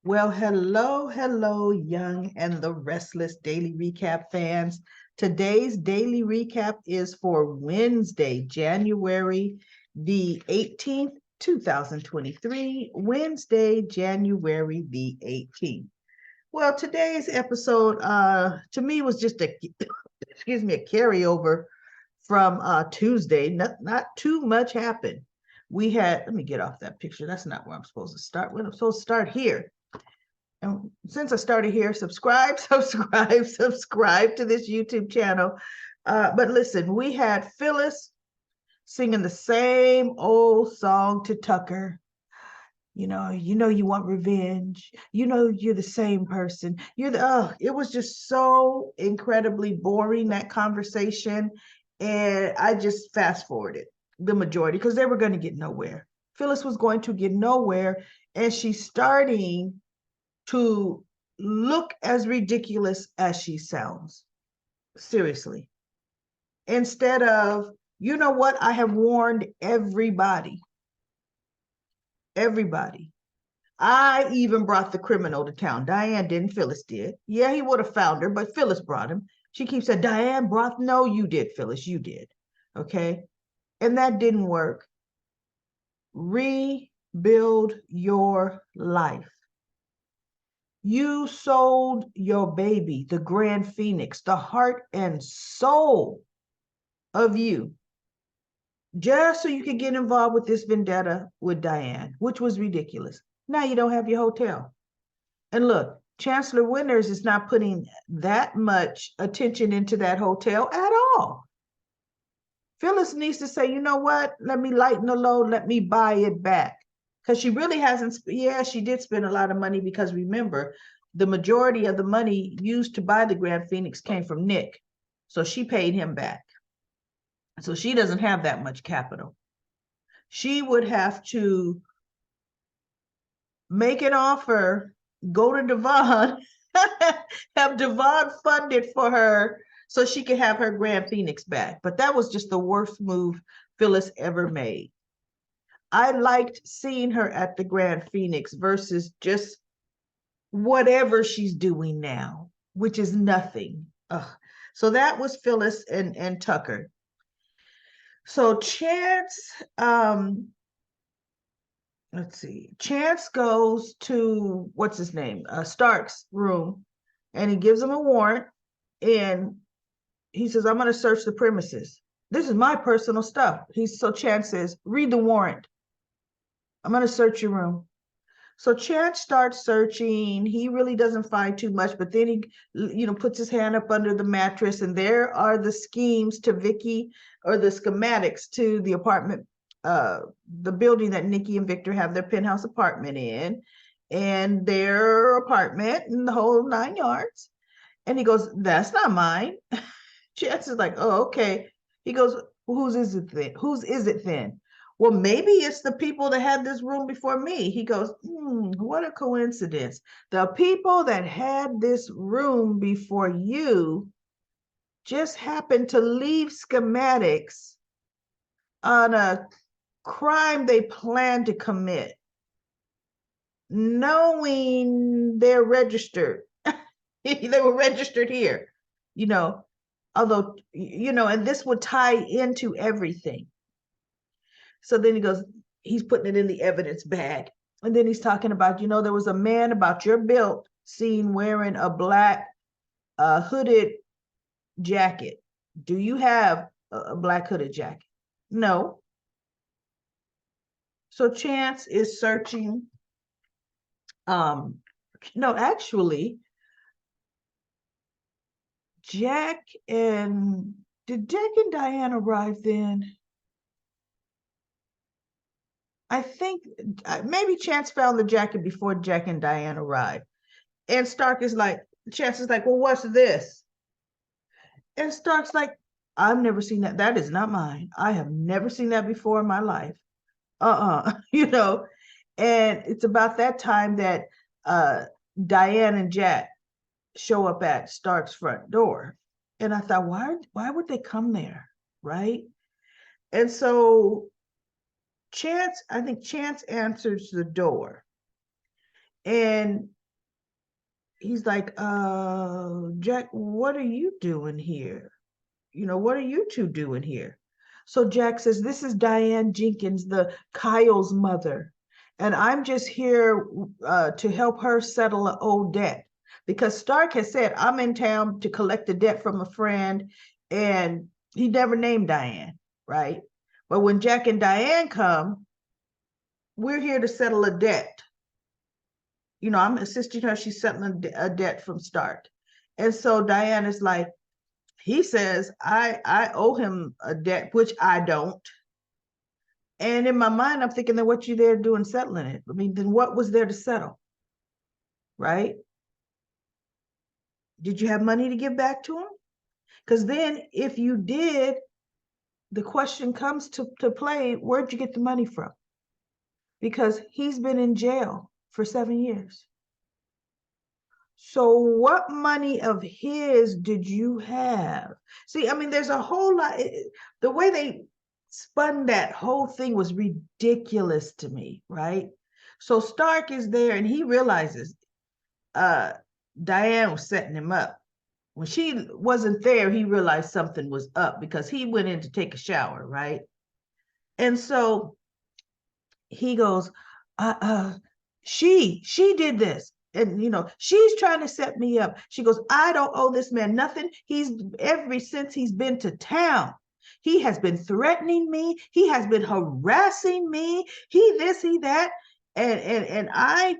Well, hello, Young and the Restless Daily Recap fans. Today's daily recap is for Wednesday, January the 18th, 2023. Wednesday, January the 18th. Well, today's episode to me was just a excuse me, a carryover from Tuesday. Not too much happened. We had, let me get off that picture. That's not where I'm supposed to start. I'm supposed to start here. And since I started here, subscribe to this YouTube channel. But listen, we had Phyllis singing the same old song to Tucker. You want revenge. You're the same person. It was just so incredibly boring, that conversation. And I just fast forwarded the majority because they were going to get nowhere. Phyllis was going to get nowhere, and she's starting to look as ridiculous as she sounds. Seriously. Instead of, you know what? I have warned everybody. Everybody. I even brought the criminal to town. Diane didn't, Phyllis did. Yeah, he would have found her, but Phyllis brought him. She keeps saying, Diane brought, no, you did, Phyllis, you did. Okay. And that didn't work. Rebuild your life. You sold your baby, the Grand Phoenix, the heart and soul of you, just so you could get involved with this vendetta with Diane, which was ridiculous. Now you don't have your hotel. And look, Chancellor Winters is not putting that much attention into that hotel at all. Phyllis needs to say, you know what? Let me lighten the load. Let me buy it back. Because she really hasn't, yeah, she did spend a lot of money because remember, the majority of the money used to buy the Grand Phoenix came from Nick. So she paid him back. So she doesn't have that much capital. She would have to make an offer, go to Devon, have Devon fund it for her so she could have her Grand Phoenix back. But that was just the worst move Phyllis ever made. I liked seeing her at the Grand Phoenix versus just whatever she's doing now, which is nothing. Ugh. So that was Phyllis and Tucker. So Chance, let's see, Chance goes to, what's his name, Stark's room, and he gives him a warrant, and he says, I'm going to search the premises. This is my personal stuff. So Chance says, read the warrant. I'm going to search your room. So Chance starts searching. He really doesn't find too much, but then he, puts his hand up under the mattress, and there are the schemes to Vicky, or the schematics to the apartment, the building that Nikki and Victor have their penthouse apartment in, and their apartment and the whole 9 yards. And he goes, that's not mine. Chance is like, oh, okay. He goes, whose is it then? Well, maybe it's the people that had this room before me. He goes, what a coincidence. The people that had this room before you just happened to leave schematics on a crime they planned to commit, knowing they're registered. They were registered here, although, and this would tie into everything. So then he goes, he's putting it in the evidence bag. And then he's talking about, there was a man about your build seen wearing a black hooded jacket. Do you have a black hooded jacket? No. So Chance is searching. No, actually, did Jack and Diane arrive then? I think maybe Chance found the jacket before Jack and Diane arrived. And Chance is like, well, what's this? And Stark's like, I've never seen that. That is not mine. I have never seen that before in my life. And it's about that time that Diane and Jack show up at Stark's front door. And I thought, why would they come there? Right? And so I think Chance answers the door. And he's like, Jack, what are you doing here? What are you two doing here? So Jack says, this is Diane Jenkins, the Kyle's mother. And I'm just here to help her settle an old debt. Because Stark has said, I'm in town to collect a debt from a friend. And he never named Diane, right? But when Jack and Diane come, we're here to settle a debt. I'm assisting her. She's settling a debt from Stark. And so Diane is like, he says, I owe him a debt, which I don't. And in my mind, I'm thinking, then what you there doing settling it? I mean, then what was there to settle? Right? Did you have money to give back to him? Because then if you did, the question comes to play, where'd you get the money from? Because he's been in jail for 7 years. So what money of his did you have? See, I mean, there's a whole lot. The way they spun that whole thing was ridiculous to me, right? So Stark is there and he realizes Diane was setting him up. When she wasn't there, he realized something was up because he went in to take a shower, right? And so he goes, she did this. And she's trying to set me up. She goes, I don't owe this man nothing. He's ever since he's been to town, he has been threatening me. He has been harassing me. He this, he that. And I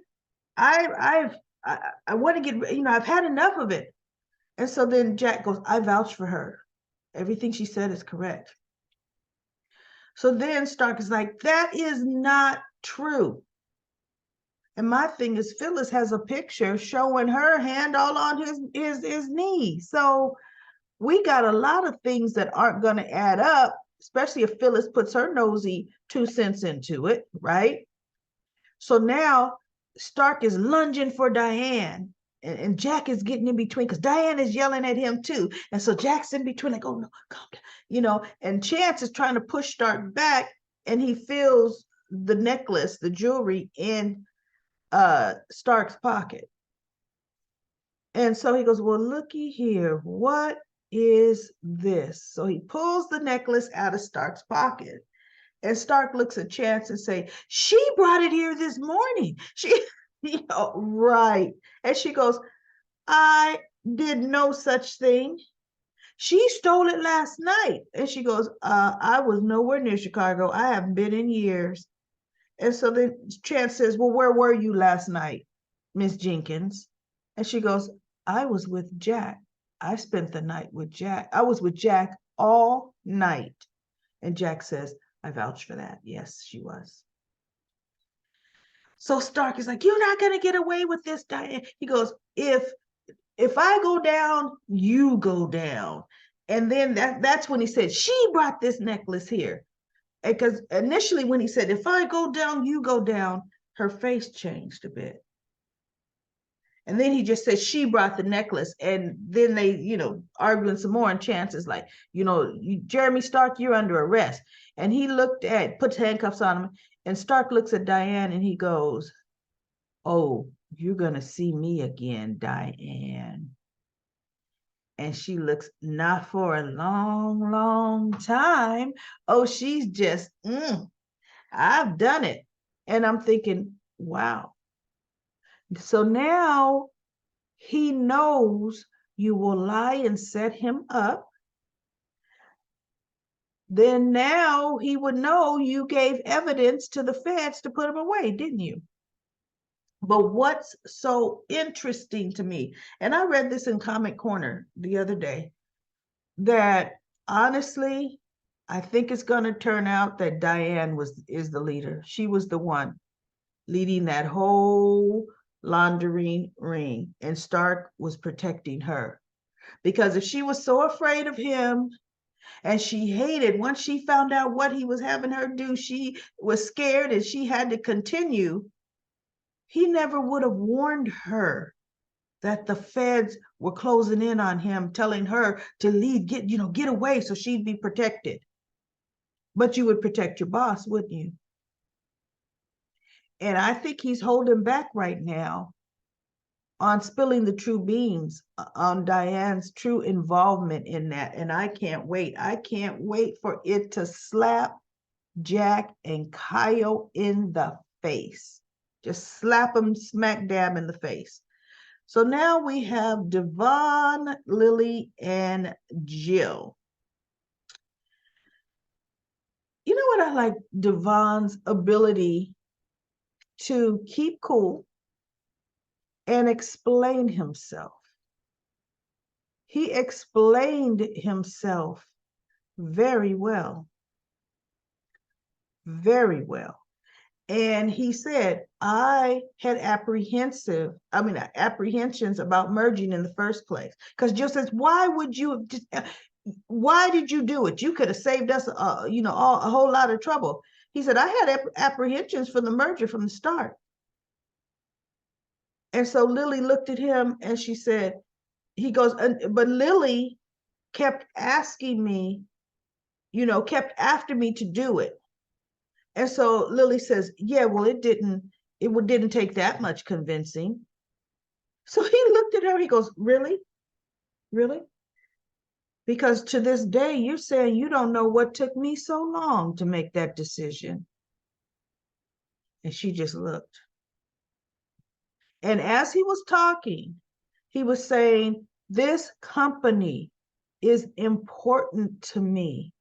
want to get, I've had enough of it. And so then Jack goes, I vouch for her. Everything she said is correct. So then Stark is like, that is not true. And my thing is, Phyllis has a picture showing her hand all on his knee. So we got a lot of things that aren't going to add up, especially if Phyllis puts her nosy 2 cents into it, right? So now Stark is lunging for Diane, and Jack is getting in between because Diane is yelling at him too. And so Jack's in between, like, oh no, calm down, and Chance is trying to push Stark back, and he feels the necklace, the jewelry in Stark's pocket. And so he goes, well, looky here, what is this? So he pulls the necklace out of Stark's pocket. And Stark looks at Chance and say, she brought it here this morning. She, right. And she goes, I did no such thing. She stole it last night. And she goes, I was nowhere near Chicago. I haven't been in years. And so then Chance says, well, where were you last night, Miss Jenkins? And she goes, I was with Jack. I spent the night with Jack. I was with Jack all night. And Jack says, I vouch for that. Yes, she was. So Stark is like, you're not going to get away with this, Diane. He goes, if I go down, you go down. And then that's when he said, she brought this necklace here. Because initially when he said, if I go down, you go down, her face changed a bit. And then he just said, she brought the necklace. And then they, arguing some more. And Chance is like, Jeremy Stark, you're under arrest. And he puts handcuffs on him. And Stark looks at Diane and he goes, oh, you're going to see me again, Diane. And she looks, not for a long, long time. Oh, she's just, I've done it. And I'm thinking, wow. So now he knows you will lie and set him up. Then now he would know you gave evidence to the feds to put him away, didn't you? But what's so interesting to me, and I read this in Comic Corner the other day, that honestly, I think it's going to turn out that Diane is the leader. She was the one leading that whole laundering ring, and Stark was protecting her. Because if she was so afraid of him and she hated, once she found out what he was having her do, she was scared and she had to continue, he never would have warned her that the feds were closing in on him, telling her to leave, get away so she'd be protected. But you would protect your boss, wouldn't you? And I think he's holding back right now on spilling the true beans on Diane's true involvement in that. And I can't wait. I can't wait for it to slap Jack and Kyle in the face. Just slap them smack dab in the face. So now we have Devon, Lily, and Jill. You know what I like? Devon's ability to keep cool and explain himself. He explained himself very well, very well. And he said, I had apprehensions about merging in the first place. Because Jill says, why did you do it? You could have saved us, a whole lot of trouble. He said, I had apprehensions for the merger from the start. And so Lily looked at him and she said, he goes, but Lily kept asking me, kept after me to do it. And so Lily says, yeah, well, it didn't take that much convincing. So he looked at her, he goes, really? Really? Because to this day, you're saying you don't know what took me so long to make that decision. And she just looked. And as he was talking, he was saying, this company is important to me.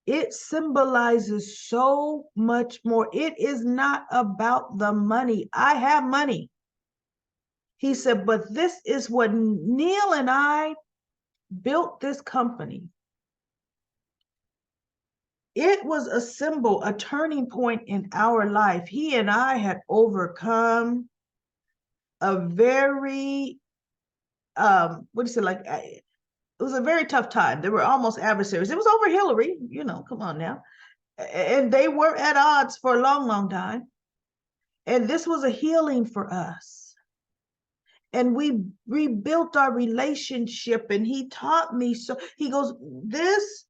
It symbolizes so much more. It is not about the money. I have money. He said, but this is what Neil and I built this company. It was a symbol, a turning point in our life. He and I had overcome a very, it was a very tough time. They were almost adversaries. It was over Hillary, come on now. And they were at odds for a long, long time. And this was a healing for us. And we rebuilt our relationship. And he taught me, so he goes, this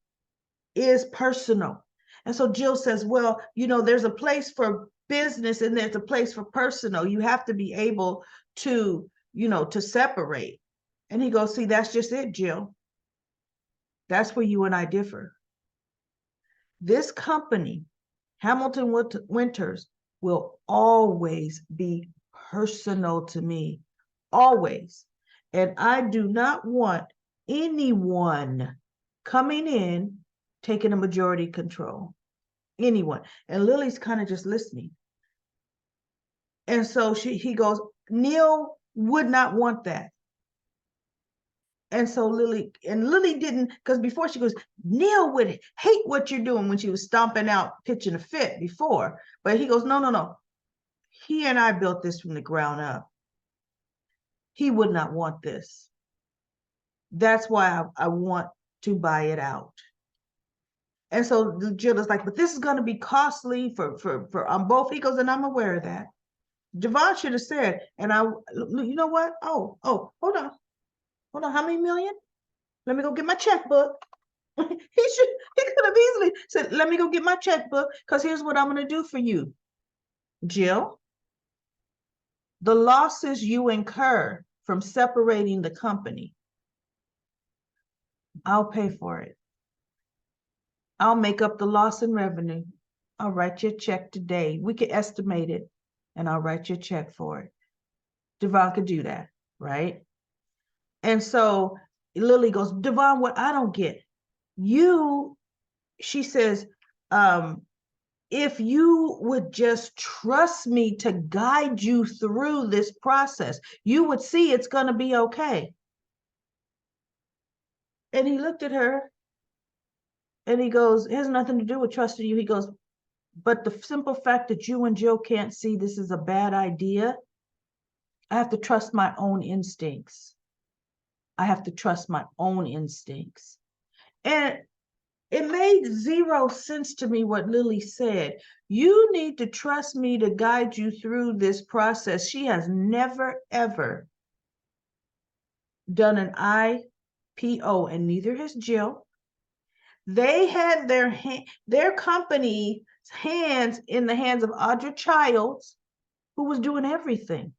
is personal. And so Jill says, well, there's a place for business and there's a place for personal. You have to be able to, to separate. And he goes, see, that's just it, Jill. That's where you and I differ. This company, Hamilton Winters, will always be personal to me, always. And I do not want anyone coming in taking a majority control, anyone. And Lily's kind of just listening. And so he goes, Neil would not want that. And so Lily didn't, because before she goes, Neil would hate what you're doing, when she was stomping out, pitching a fit before. But he goes, no. He and I built this from the ground up. He would not want this. That's why I want to buy it out. And so Jill is like, but this is going to be costly for on both. He goes, and I'm aware of that. Devon should have said, and you know what? Oh, hold on. How many million? Let me go get my checkbook. He could have easily said, let me go get my checkbook, because here's what I'm going to do for you, Jill. The losses you incur from separating the company, I'll pay for it. I'll make up the loss in revenue. I'll write you a check today. We can estimate it, and I'll write you a check for it. Devon could do that, right? And so Lily goes, Devon, what I don't get, she says, if you would just trust me to guide you through this process, you would see it's going to be okay. And he looked at her and he goes, it has nothing to do with trusting you. He goes, but the simple fact that you and Jill can't see this is a bad idea, I have to trust my own instincts. I have to trust my own instincts. And it made zero sense to me what Lily said. You need to trust me to guide you through this process. She has never, ever done an IPO, and neither has Jill. They had their company's hands in the hands of Audra Childs, who was doing everything.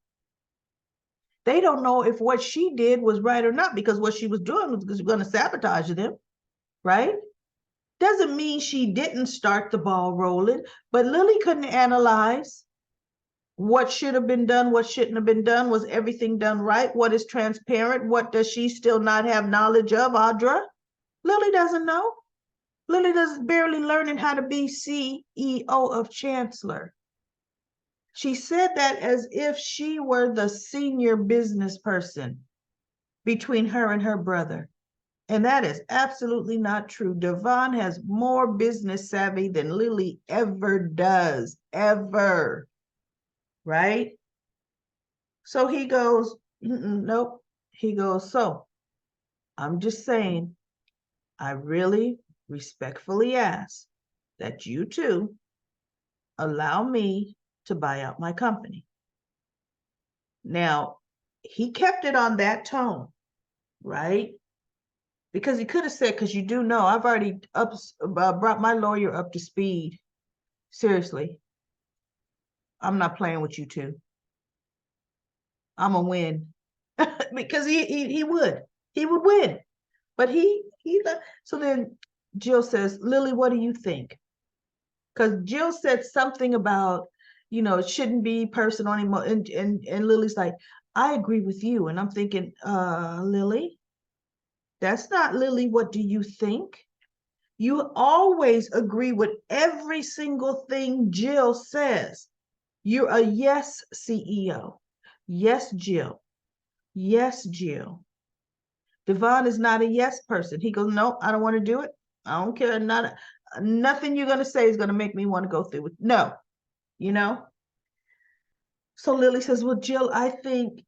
They don't know if what she did was right or not, because what she was doing was going to sabotage them, right? Doesn't mean she didn't start the ball rolling, but Lily couldn't analyze what should have been done, what shouldn't have been done. Was everything done right? What is transparent? What does she still not have knowledge of, Audra? Lily doesn't know. Lily is barely learning how to be CEO of Chancellor. She said that as if she were the senior business person between her and her brother. And that is absolutely not true. Devon has more business savvy than Lily ever does, ever. Right? So he goes, nope. He goes, so I'm just saying, I really respectfully ask that you two allow me to buy out my company. Now, he kept it on that tone, right? Because he could have said, because you do know, I've already brought my lawyer up to speed. Seriously, I'm not playing with you two. I'm gonna win. Because he would win. But so then Jill says, Lily, what do you think? Because Jill said something about, it shouldn't be personal anymore. And Lily's like, I agree with you. And I'm thinking, Lily, that's not Lily. What do you think? You always agree with every single thing Jill says. You're a yes CEO. Yes, Jill. Yes, Jill. Devon is not a yes person. He goes, no, I don't want to do it. I don't care. Nothing you're going to say is going to make me want to go through it. No, you know? So Lily says, well, Jill, I think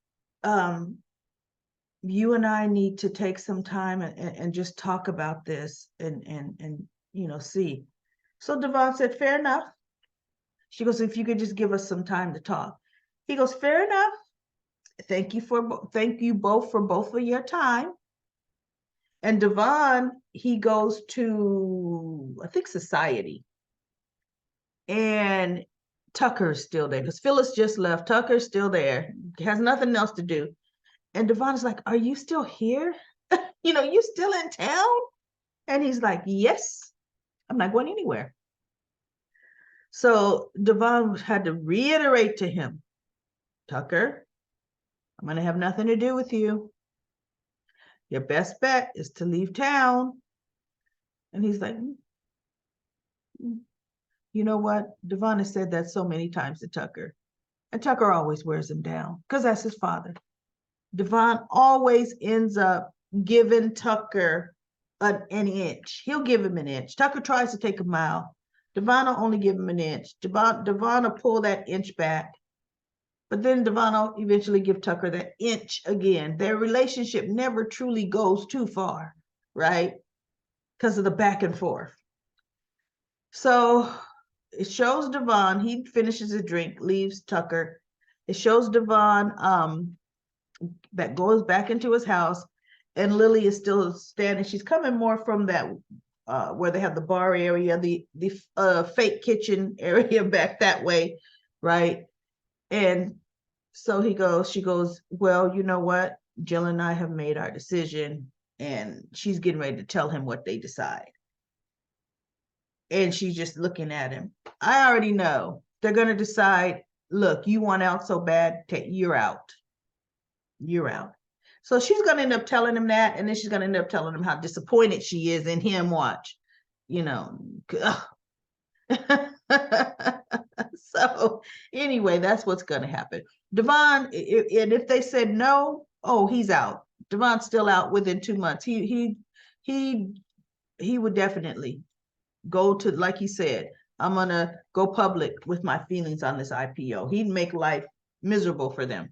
you and I need to take some time and just talk about this and see. So Devon said, fair enough. She goes, if you could just give us some time to talk. He goes, fair enough. Thank you both for both of your time. And Devon, he goes to, I think, Society. And Tucker's still there because Phyllis just left. Tucker's still there. Has nothing else to do. And Devon's like, are you still here? You still in town? And he's like, yes, I'm not going anywhere. So Devon had to reiterate to him, Tucker, I'm going to have nothing to do with you. Your best bet is to leave town. And he's like, you know what? Devon has said that so many times to Tucker. And Tucker always wears him down because that's his father. Devon always ends up giving Tucker an inch. He'll give him an inch. Tucker tries to take a mile. Devon will only give him an inch. Devon will pull that inch back. But then Devon will eventually give Tucker that inch again. Their relationship never truly goes too far, right? Because of the back and forth. So it shows Devon, he finishes his drink, leaves Tucker. It shows Devon that goes back into his house, and Lily is still standing. She's coming more from that where they have the bar area, the fake kitchen area back that way, right? And so she goes, well, you know what? Jill and I have made our decision, and she's getting ready to tell him what they decide. And she's just looking at him. I already know they're going to decide, look, you want out so bad, you're out. You're out. So she's going to end up telling him that, and then she's going to end up telling him how disappointed she is in him. Watch, So anyway, that's what's going to happen. Devon, and if they said no, oh, he's out. Devon's still out within 2 months. He would definitely go to, like he said, I'm going to go public with my feelings on this IPO. He'd make life miserable for them.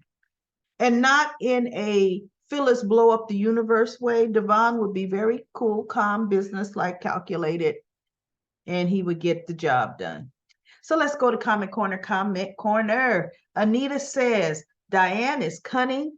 And not in a Phyllis blow up the universe way. Devon would be very cool, calm, business-like, calculated, and he would get the job done. So let's go to Comment Corner. Comment Corner. Anita says, Diane has cunningly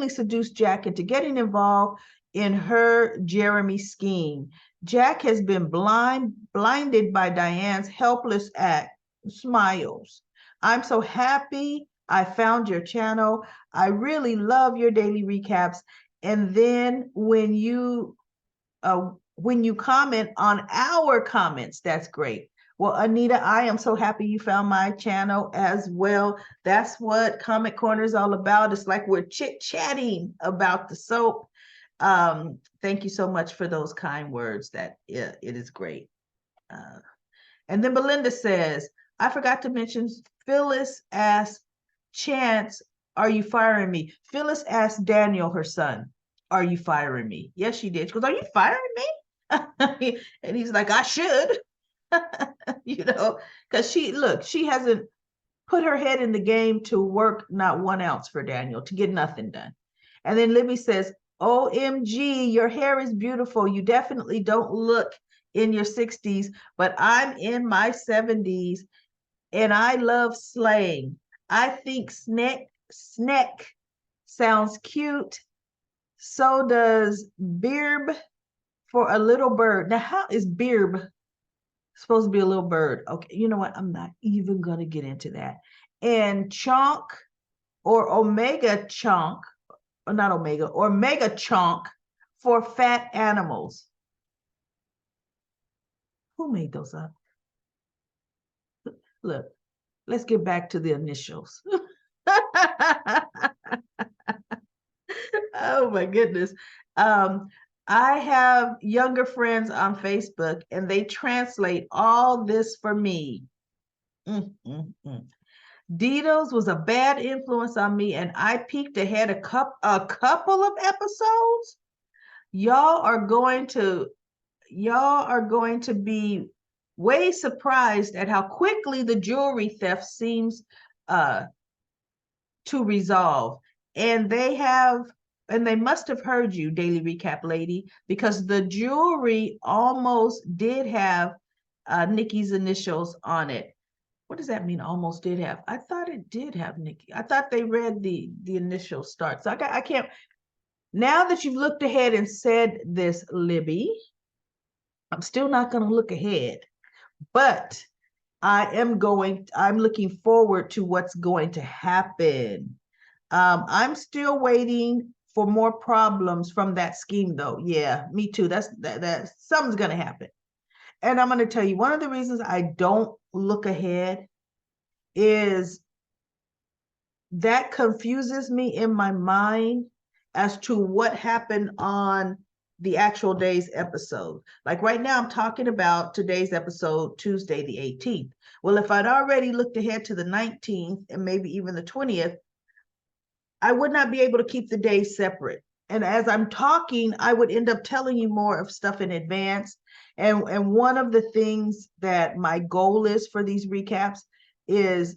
seduced Jack into getting involved in her Jeremy scheme. Jack has been blinded by Diane's helpless act. Smiles. I'm so happy I found your channel. I really love your daily recaps. And then when you comment on our comments, that's great. Well, Anita, I am so happy you found my channel as well. That's what Comment Corner is all about. It's like we're chit-chatting about the soap. Thank you so much for those kind words. That it is great. And then Belinda says, I forgot to mention, Phyllis asked Chance, are you firing me? Phyllis asked Daniel, her son, are you firing me? Yes, she did. She goes, are you firing me? And he's like, I should. Because she hasn't put her head in the game to work not 1 ounce for Daniel, to get nothing done. And then Libby says, OMG, your hair is beautiful. You definitely don't look in your 60s, but I'm in my 70s and I love slang. I think snack sounds cute. So does beerb for a little bird. Now, how is beerb supposed to be a little bird? Okay, you know what? I'm not even going to get into that. And chonk or omega chonk, or not omega, or mega chonk for fat animals. Who made those up? Look, let's get back to the initials. Oh my goodness. I have younger friends on Facebook and they translate all this for me. Dito's was a bad influence on me and I peeked ahead a couple of episodes. Y'all are going to be way surprised at how quickly the jewelry theft seems to resolve. And they must have heard you, Daily Recap Lady, because the jewelry almost did have Nikki's initials on it. What does that mean? Almost did have. I thought it did have Nikki. I thought they read the initial start. So I can't. Now that you've looked ahead and said this, Libby, I'm still not going to look ahead, but I'm looking forward to what's going to happen. I'm still waiting for more problems from that scheme, though. Yeah, me too. That's something's going to happen. And I'm going to tell you, one of the reasons I don't look ahead is that confuses me in my mind as to what happened on the actual day's episode. Like right now, I'm talking about today's episode, Tuesday, the 18th. Well, if I'd already looked ahead to the 19th and maybe even the 20th, I would not be able to keep the days separate. And as I'm talking, I would end up telling you more of stuff in advance. And one of the things that my goal is for these recaps is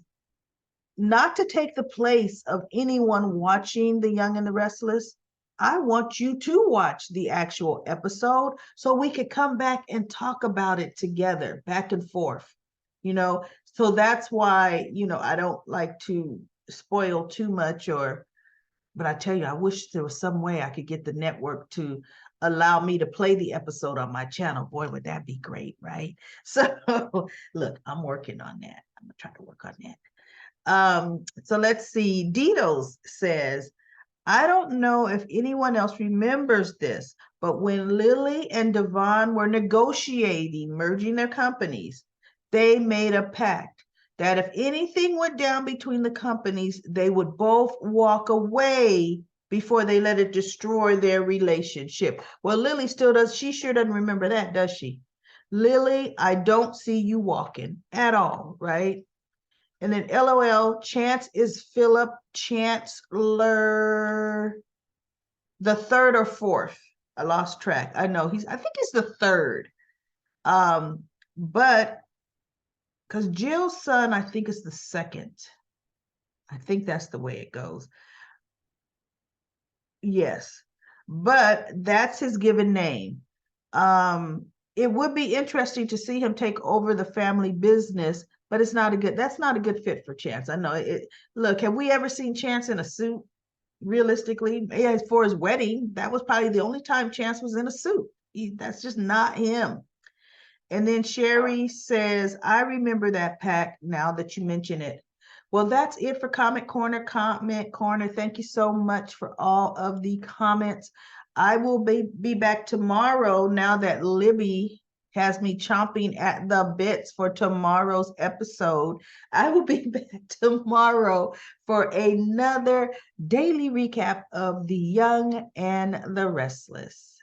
not to take the place of anyone watching The Young and the Restless. I want you to watch the actual episode so we could come back and talk about it together, back and forth, So that's why, I don't like to spoil too much but I tell you, I wish there was some way I could get the network to allow me to play the episode on my channel. Boy, would that be great, right? So look, I'm working on that. I'm gonna try to work on that. So let's see. Ditos says, I don't know if anyone else remembers this, but when Lily and Devon were negotiating merging their companies, they made a pact that if anything went down between the companies, they would both walk away before they let it destroy their relationship. Well, Lily still does. She sure doesn't remember that, does she? Lily, I don't see you walking at all, right? And then LOL, Chance is Philip Chancellor, the third or fourth. I lost track. I know I think he's the third. But because Jill's son, I think, is the second. I think that's the way it goes. Yes, but that's his given name. It would be interesting to see him take over the family business, but that's not a good fit for Chance. I know it. Look, have we ever seen Chance in a suit? Realistically, yeah, for his wedding, that was probably the only time Chance was in a suit. That's just not him. And then Sherry says, I remember that pact now that you mention it. Well, that's it for Comment Corner. Comment Corner. Thank you so much for all of the comments. I will be back tomorrow now that Libby has me chomping at the bits for tomorrow's episode. I will be back tomorrow for another daily recap of The Young and the Restless.